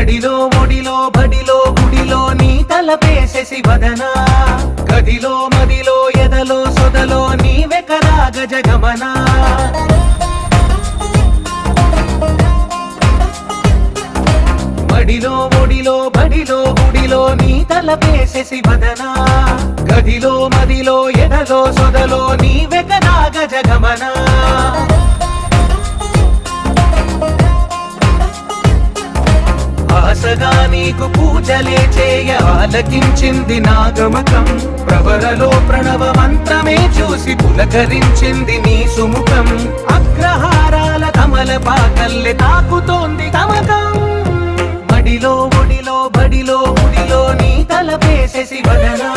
మడిలో ఒడిలో బడిలో గుడిలో నీ తలపేసేసి వదనా గదిలో మదిలో ఎదలో సొదలో నీవెకరా గజగమనా మడిలో ఒడిలో బడిలో గుడిలో నీ తలపేసేసి వదనా గదిలో మదిలో ఎదలో సొదలో నీవెకరా గజగమనా ఆశగా నీకు పూజలే చేయ ఆలకించింది నాగమకం ప్రవరలో ప్రణవ మంత్రమే చూసి పులకరించింది నీ సుముఖం అగ్రహారాల కమల పాకల్లె తాకుతోంది తమకం మడిలో ఒడిలో బడిలో గుడిలో నీ తలపేసేసి వదనా